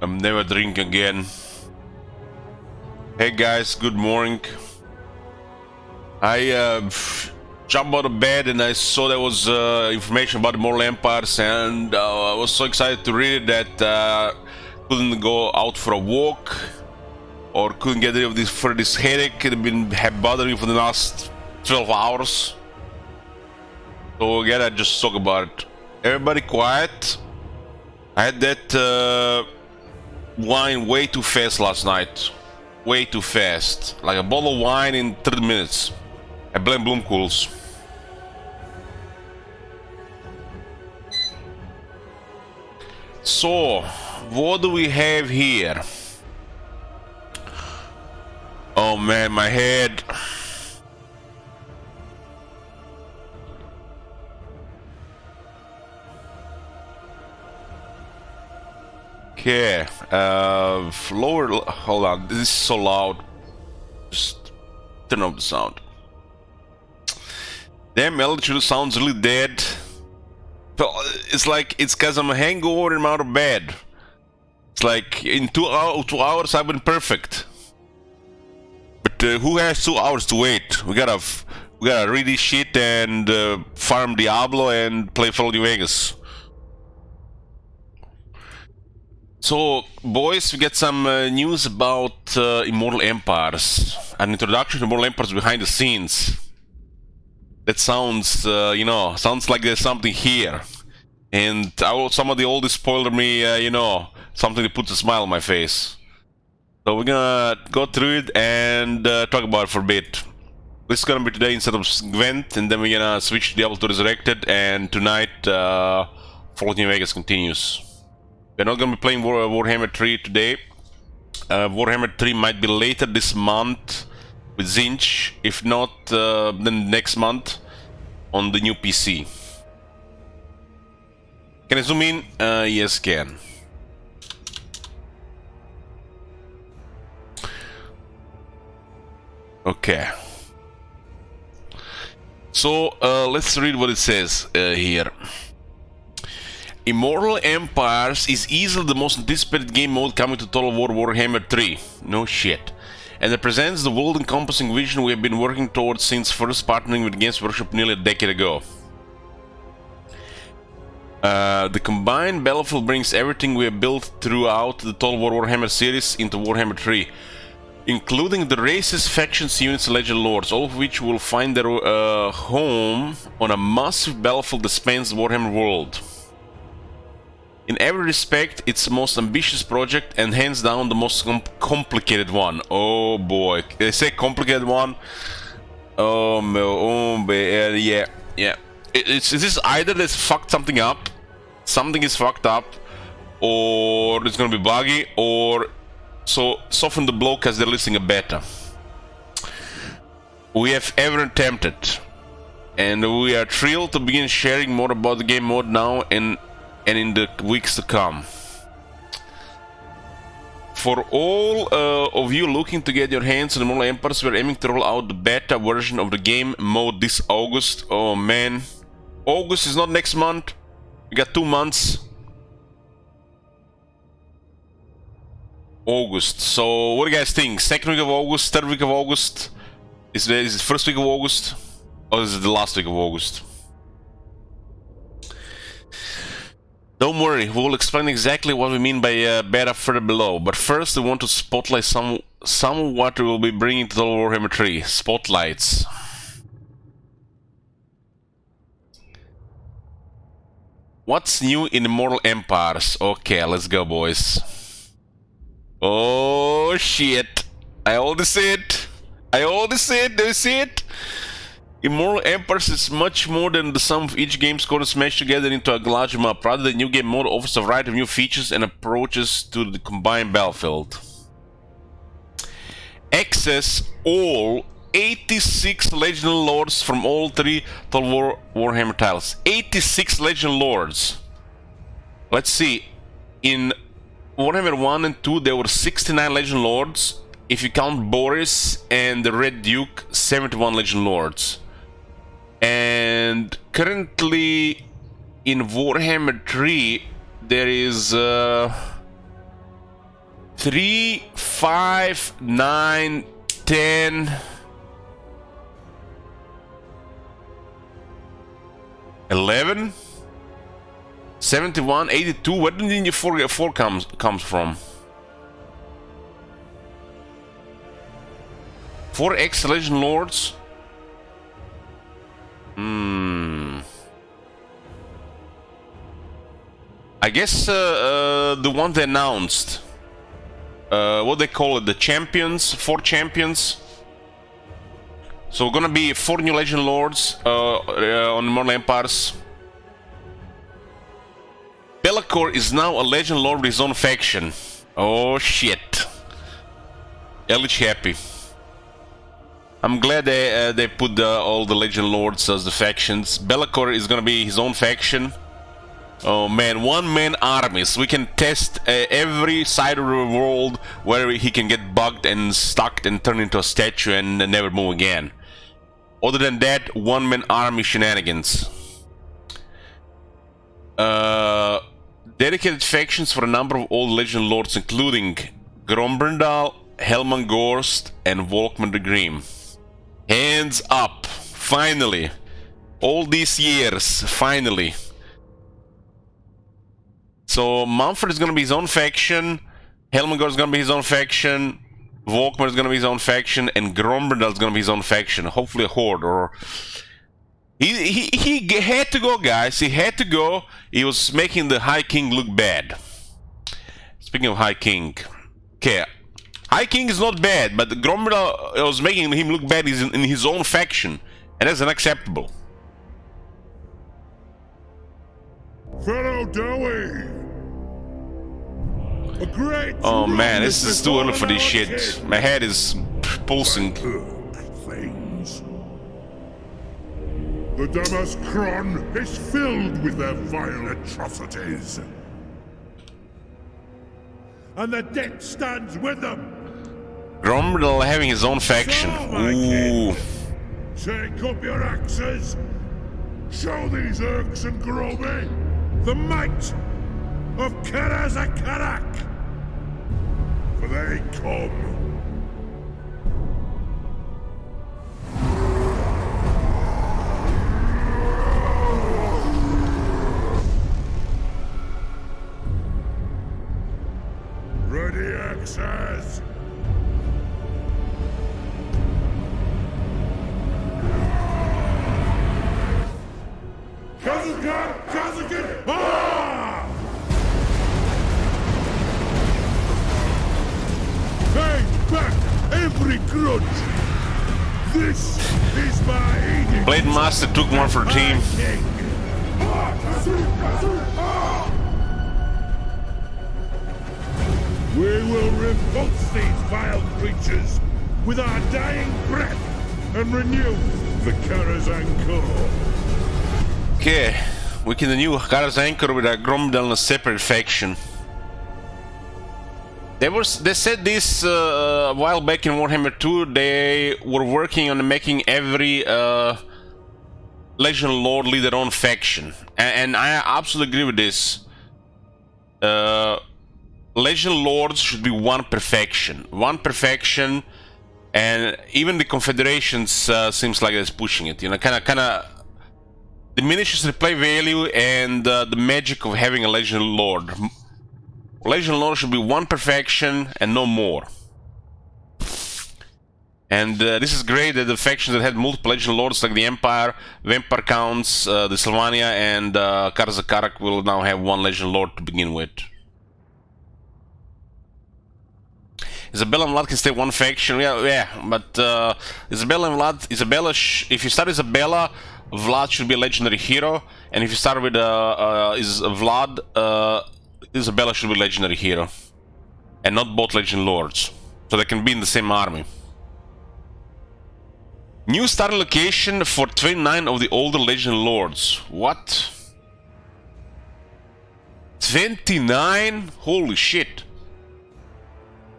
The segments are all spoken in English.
I'm never drinking again. Hey guys, good morning. I jumped out of bed and I saw there was information about the Immortal Empires, and I was so excited to read it that couldn't go out for a walk or couldn't get rid of this headache. It had been bothering me for the last 12 hours. So again, I just talk about it. Everybody quiet. I had that wine way too fast last night. Way too fast. Like a bottle of wine in 30 minutes. I blame Bloomcools. So, what do we have here? Oh man, my head. Okay, lower, hold on, this is so loud. Just turn off the sound. Damn, altitude sounds really dead. It's like, it's cause I'm a hangover and I'm out of bed. It's like, in 2 hours I've been perfect. But who has 2 hours to wait? We gotta read this shit and farm Diablo and play Fallout New Vegas. So, boys, we get some news about Immortal Empires. An introduction to Immortal Empires behind the scenes. That sounds, you know, sounds like there's something here. And somebody already spoiled me, you know, something that puts a smile on my face. So we're gonna go through it and talk about it for a bit. This is gonna be today instead of Gwent, and then we're gonna switch Diablo to Resurrected, and tonight Fallout New Vegas continues. We're not gonna be playing Warhammer 3 today. Warhammer 3 might be later this month with Zinch, if not then next month on the new PC. Can I zoom in? Yes, can. Okay. So let's read what it says here. Immortal Empires is easily the most anticipated game mode coming to Total War Warhammer 3. No shit. And it presents the world-encompassing vision we have been working towards since first partnering with Games Workshop nearly a decade ago. The combined battlefield brings everything we have built throughout the Total War Warhammer series into Warhammer 3, including the races, factions, units, and legend lords, all of which will find their home on a massive battlefield that spans the Warhammer world. In every respect, it's the most ambitious project and hands down the most complicated one. Oh boy, they say complicated one. Oh yeah. It's this either that's fucked something up, something is fucked up, or it's gonna be buggy, or so soften the blow because they're listing a beta. We have ever attempted, and we are thrilled to begin sharing more about the game mode now and in the weeks to come. For all of you looking to get your hands on the Immortal Empires, we're aiming to roll out the beta version of the game mode this August. Oh man, August is not next month. We got 2 months. August. So what do you guys think? Second week of August, third week of August? Is it first week of August? Or is it the last week of August? Don't worry, we will explain exactly what we mean by beta further below, but first we want to spotlight some what we will be bringing to Total Warhammer 3. Spotlights. What's new in Immortal Empires? Okay, let's go, boys. Oh shit! I already see it! Do you see it? Immortal Empires is much more than the sum of each game's code smashed together into a large map. Rather, the new game mode offers a variety of new features and approaches to the combined battlefield. Access all 86 Legionary Lords from all 3 Total War Warhammer titles. 86 Legionary Lords! Let's see. In Warhammer 1 and 2 there were 69 Legionary Lords. If you count Boris and the Red Duke, 71 Legionary Lords. And currently in Warhammer 3 there is 3, 5, 9, 10, 11, 71, 82. Where did the 4 comes from? 4 ex-Legion Lords. I guess the one they announced. What they call it? The champions. 4 champions. So gonna be 4 new Legion Lords on Immortal Empires. Be'lakor is now a Legion Lord with his own faction. Oh shit. Elich happy. I'm glad they put all the Legion Lords as the factions. Be'lakor is gonna be his own faction. Oh man, 1-man armies. We can test every side of the world where he can get bugged and stuck and turn into a statue and never move again. Other than that, 1-man army shenanigans. Dedicated factions for a number of old Legion Lords, including Grombrindal, Helmangorst, and Volkmar the Grim. Hands up! Finally! All these years, finally! So Mumford is gonna be his own faction, Helmangorst is gonna be his own faction, Volkmar is gonna be his own faction, and Grombrindal is gonna be his own faction. Hopefully a horde, or... He had to go, guys. He had to go. He was making the High King look bad. Speaking of High King, okay, High King is not bad, but Grombrindal was making him look bad in his own faction, and that's unacceptable. Fellow Dowie! A great Oh man, this is too early for this shit. My head is pulsing. Things. The Damaskron is filled with their vile atrocities. And the debt stands with them. Grombrindal having his own faction. Ooh. Take up your axes. Show these Urks and Groby the might of Karazakarak. For they come. Ready axes. Kazakan! Ah! Pay back every grudge! This is my edict! Blade Master took one for the team. We will repulse these vile creatures with our dying breath and renew the Karazhan Core. Okay, we can renew Karazhan Core with a Grombrindal in a separate faction. They said this a while back in Warhammer 2. They were working on making every Legion Lord lead their own faction, and I absolutely agree with this. Legion Lords should be one per faction, and even the Confederations seems like it's pushing it. You know, kind of diminishes the play value and the magic of having a Legion Lord. Legion Lord should be one per faction and no more. And this is great that the factions that had multiple Legion Lords, like the Empire, Vampire Counts, the Sylvania, and Karazakarak, will now have one Legion Lord to begin with. Isabella and Vlad can stay one faction, yeah, but Isabella and Vlad, if you start Isabella, Vlad should be a legendary hero, and if you start with Vlad, Isabella should be a legendary hero, and not both Legion Lords, so they can be in the same army. New starting location for 29 of the older Legion Lords. What? 29? Holy shit.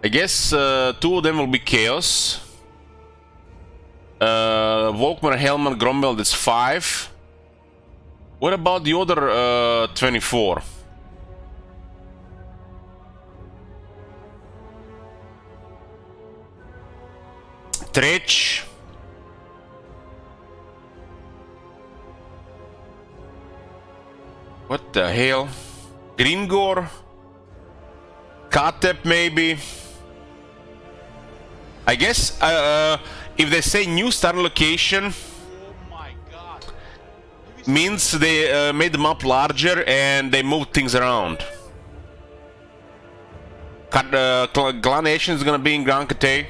I guess 2 of them will be Chaos. Volkmar, Helman, Grombel, that's 5. What about the other 24? Stretch. What the hell? Gringor? Katep maybe? I guess if they say new starting location, means they made the map larger and they moved things around. Glanation is gonna be in Grand Kate.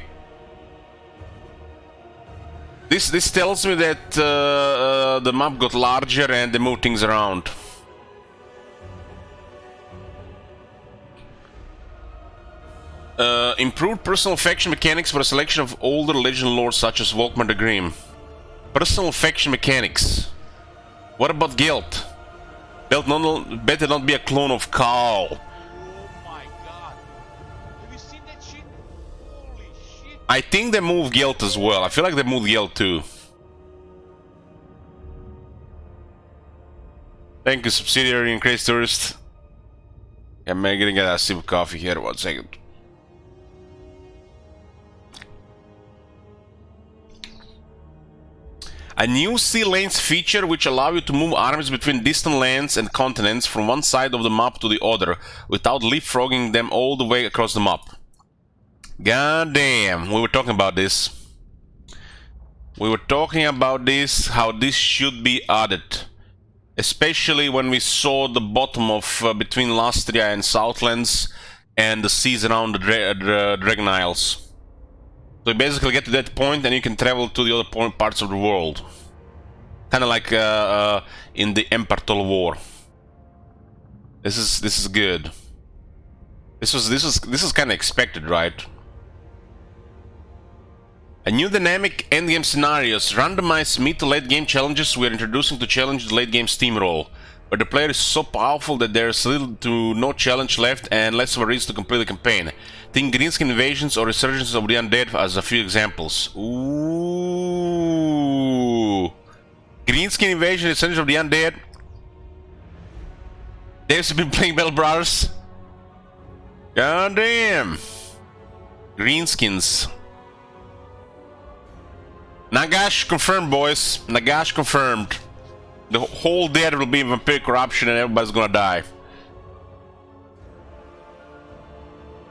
This tells me that the map got larger and they moved things around. Improved personal faction mechanics for a selection of older legend lords such as Volkmar the Grim. Personal faction mechanics. What about Guild? Better not be a clone of Carl. Oh my god. Have you seen that shit? Holy shit. I think they moved Guild as well. I feel like they moved Guild too. Thank you, subsidiary and crazy tourist. I'm gonna get a sip of coffee here. 1 second. A new sea lanes feature which allow you to move armies between distant lands and continents from one side of the map to the other without leapfrogging them all the way across the map. God damn, we were talking about this. We were talking about this, how this should be added. Especially when we saw the bottom of between Lastria and Southlands and the seas around the Dragon Isles. So you basically get to that point and you can travel to the other parts of the world. Kind of like in the Immortal War. This is good. This was kind of expected, right? A new dynamic endgame scenarios. Randomized mid to late game challenges we are introducing to challenge the late game steamroll, where the player is so powerful that there is little to no challenge left and less of a reason to complete the campaign. Think Greenskin invasions or resurgence of the undead as a few examples. Ooh, Greenskin invasion, resurgence of the undead. Dave's been playing Battle Brothers. God damn. Greenskins. Nagash confirmed, boys. Nagash confirmed. The whole dead will be vampire corruption and everybody's gonna die.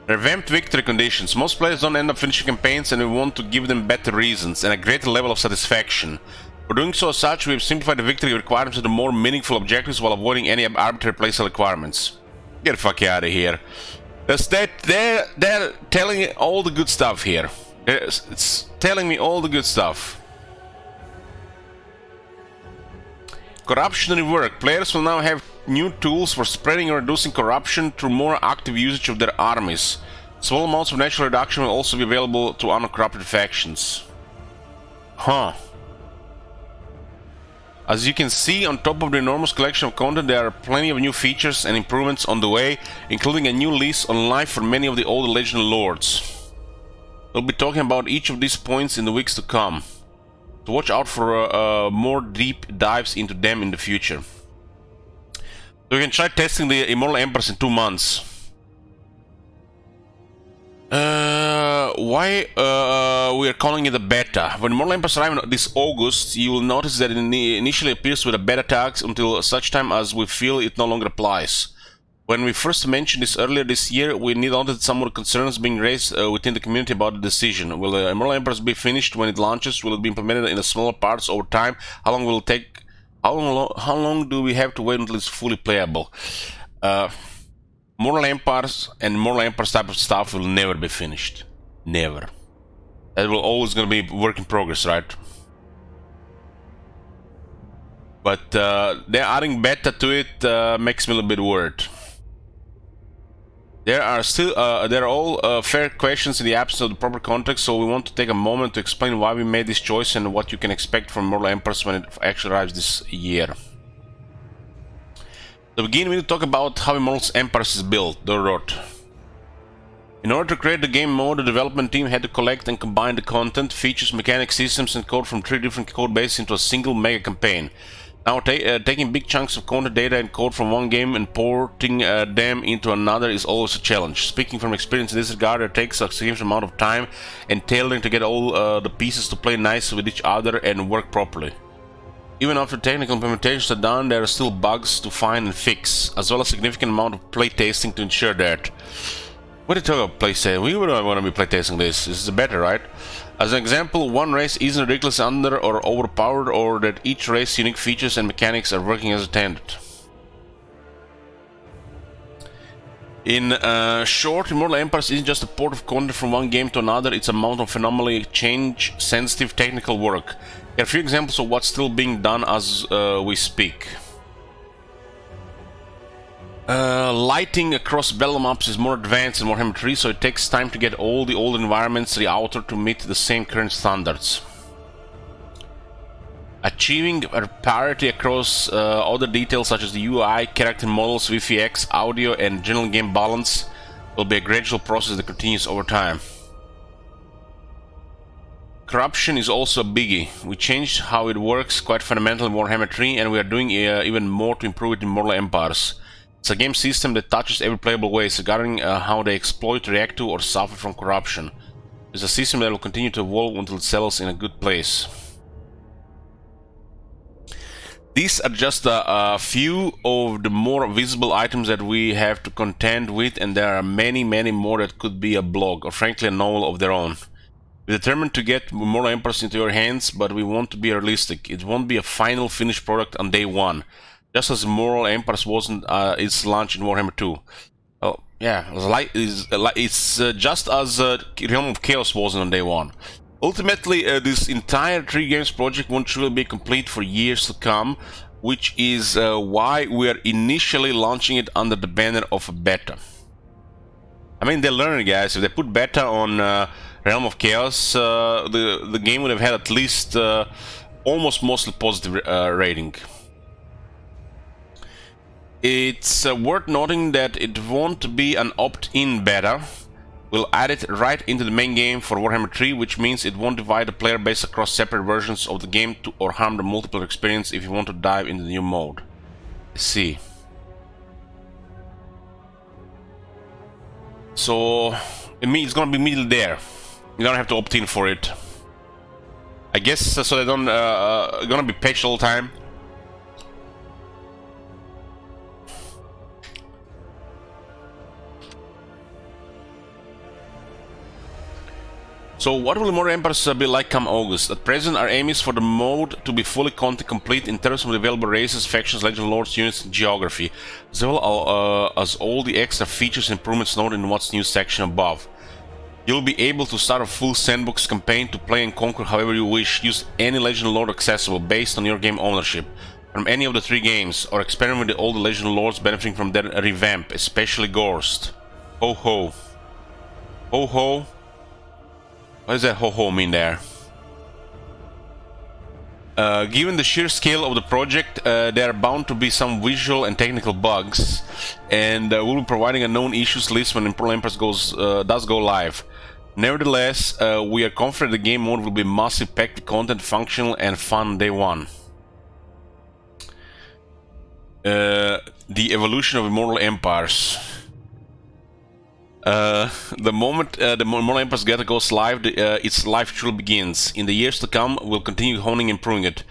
Revamped victory conditions. Most players don't end up finishing campaigns and we want to give them better reasons and a greater level of satisfaction. For doing so as such, we've simplified the victory requirements into more meaningful objectives while avoiding any arbitrary playstyle requirements. Get the fuck out of here. They're telling me all the good stuff here. It's telling me all the good stuff. Corruption rework. Players will now have new tools for spreading and reducing corruption through more active usage of their armies. Small amounts of natural reduction will also be available to uncorrupted factions. Huh. As you can see, on top of the enormous collection of content, there are plenty of new features and improvements on the way, including a new lease on life for many of the old legendary lords. We'll be talking about each of these points in the weeks to come. So watch out for more deep dives into them in the future. So we can try testing the Immortal Emperors in 2 months. Why we are calling it a beta? When Immortal Emperors arrive this August, you will notice that it initially appears with a beta tag until such time as we feel it no longer applies. When we first mentioned this earlier this year, we noted some more concerns being raised within the community about the decision. Will the Immortal Emperors be finished when it launches? Will it be implemented in smaller parts over time? How long will it take? How long do we have to wait until it's fully playable? Mortal Empires and Mortal Empires type of stuff will never be finished. Never. That will always gonna be work in progress, right? But they're adding beta to it makes me a little bit worried. There are all fair questions in the absence of the proper context, so we want to take a moment to explain why we made this choice and what you can expect from Mortal Emperors when it actually arrives this year. To begin, we need to talk about how Immortal Emperors is built. They wrote. In order to create the game mode, the development team had to collect and combine the content, features, mechanics, systems, and code from 3 different code bases into a single mega campaign. Now, taking big chunks of content data and code from one game and porting them into another is always a challenge. Speaking from experience in this regard, it takes a significant amount of time and tailoring to get all the pieces to play nicely with each other and work properly. Even after technical implementations are done, there are still bugs to find and fix, as well as a significant amount of playtesting to ensure that. What are you talking about playtesting? We wouldn't want to be playtesting this. This is better, right? As an example, one race isn't ridiculously under or overpowered, or that each race's unique features and mechanics are working as intended. In short, Immortal Empires isn't just a port of content from one game to another, it's a mountain of phenomenally change-sensitive technical work. Here are a few examples of what's still being done as we speak. Lighting across battle maps is more advanced in Warhammer 3, so it takes time to get all the old environments re-altered to meet the same current standards. Achieving parity across other details such as the UI, character models, VFX, audio, and general game balance will be a gradual process that continues over time. Corruption is also a biggie. We changed how it works quite fundamentally in Warhammer 3, and we are doing even more to improve it in Immortal Empires. It's a game system that touches every playable ways regarding how they exploit, react to, or suffer from corruption. It's a system that will continue to evolve until it settles in a good place. These are just a few of the more visible items that we have to contend with, and there are many more that could be a blog, or frankly a novel of their own. We're determined to get Immortal Empires into your hands, but we want to be realistic. It won't be a final finished product on day one. Just as Immortal Empires wasn't its launch in Warhammer 2. Oh, yeah, it's just as Realm of Chaos wasn't on day one. Ultimately, this entire 3 games project won't truly be complete for years to come, which is why we are initially launching it under the banner of a beta. I mean, they're learning, guys. If they put beta on Realm of Chaos, the game would have had at least almost mostly positive rating. It's worth noting that it won't be an opt-in beta. We'll add it right into the main game for Warhammer 3, which means it won't divide the player base across separate versions of the game or harm the multiplayer experience if you want to dive into the new mode. Let's see. So, it means it's gonna be immediately there. You don't have to opt in for it. I guess so they don't gonna be patched all the time. So what will Immortal Empires be like come August? At present, our aim is for the mode to be fully content complete in terms of the available races, factions, legend lords, units, and geography, as well as all the extra features and improvements noted in what's new section above. You'll be able to start a full sandbox campaign to play and conquer however you wish, use any legend lord accessible based on your game ownership from any of the 3 games, or experiment with all the legend lords benefiting from their revamp, especially Gorst. Ho ho. Ho ho. What does that ho-ho mean there? Given the sheer scale of the project, there are bound to be some visual and technical bugs, and we'll be providing a known issues list when Immortal Empires does go live. Nevertheless, we are confident the game mode will be massive, packed with content, functional, and fun day one. The evolution of Immortal Empires. The moment the Immortal Empires Geta goes live, its life truly begins. In the years to come, we'll continue honing and improving it,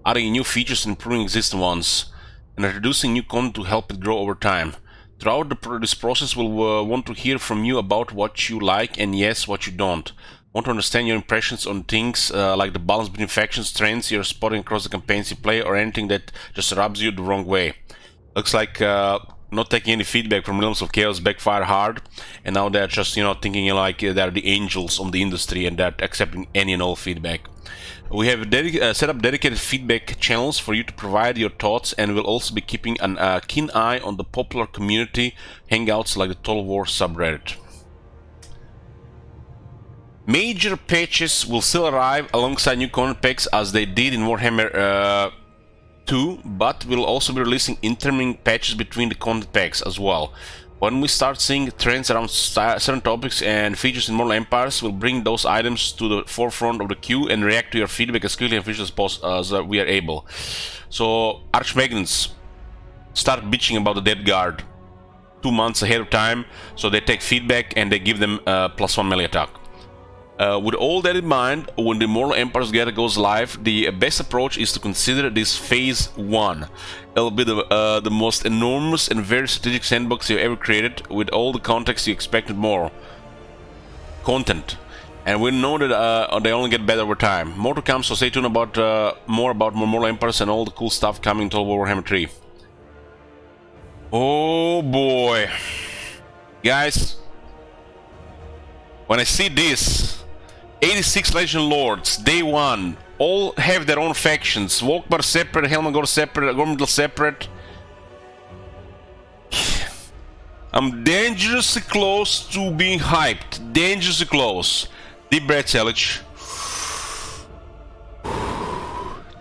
adding new features and improving existing ones, and introducing new content to help it grow over time. Throughout this process, we'll want to hear from you about what you like and yes, what you don't. Want to understand your impressions on things like the balance between factions, trends you're spotting across the campaigns you play, or anything that just rubs you the wrong way. Looks like not taking any feedback from Realms of Chaos backfired hard, and now they're just, thinking like they're the angels of the industry and they're accepting any and all feedback. We have set up dedicated feedback channels for you to provide your thoughts, and we'll also be keeping a keen eye on the popular community hangouts like the Total War subreddit. Major patches will still arrive alongside new content packs as they did in Warhammer 2, but we'll also be releasing interim patches between the content packs as well. When we start seeing trends around certain topics and features in Immortal Empires, we'll bring those items to the forefront of the queue and react to your feedback as quickly and efficiently as we are able. So, Archmagnons start bitching about the Dead Guard 2 months ahead of time, so they take feedback and they give them +1 melee attack. With all that in mind, when the Immortal Empires Gather goes live, the best approach is to consider this Phase 1. It'll be the most enormous and very strategic sandbox you've ever created, with all the context you expected more. Content. And we know that they only get better over time. More to come, so stay tuned about more about Immortal Empires and all the cool stuff coming to Warhammer 3. Oh boy. Guys, when I see this, 86 Legion Lords, day 1, all have their own factions. Walkbar separate, Helmangor separate, Gormandel separate. I'm dangerously close to being hyped. Dangerously close. Deep breaths, Elich.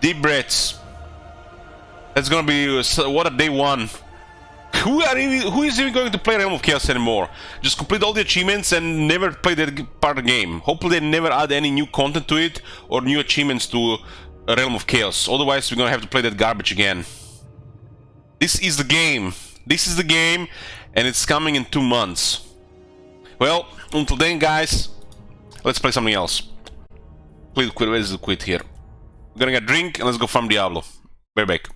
Deep breaths. That's gonna be what a day 1. Who is even going to play Realm of Chaos anymore? Just complete all the achievements and never play that part of the game. Hopefully they never add any new content to it or new achievements to Realm of Chaos. Otherwise we're gonna have to play that garbage again. This is the game. This is the game, and it's coming in 2 months. Well, until then guys, let's play something else. Please quit. Where's the quit here? We're gonna get a drink and let's go farm Diablo. Be back.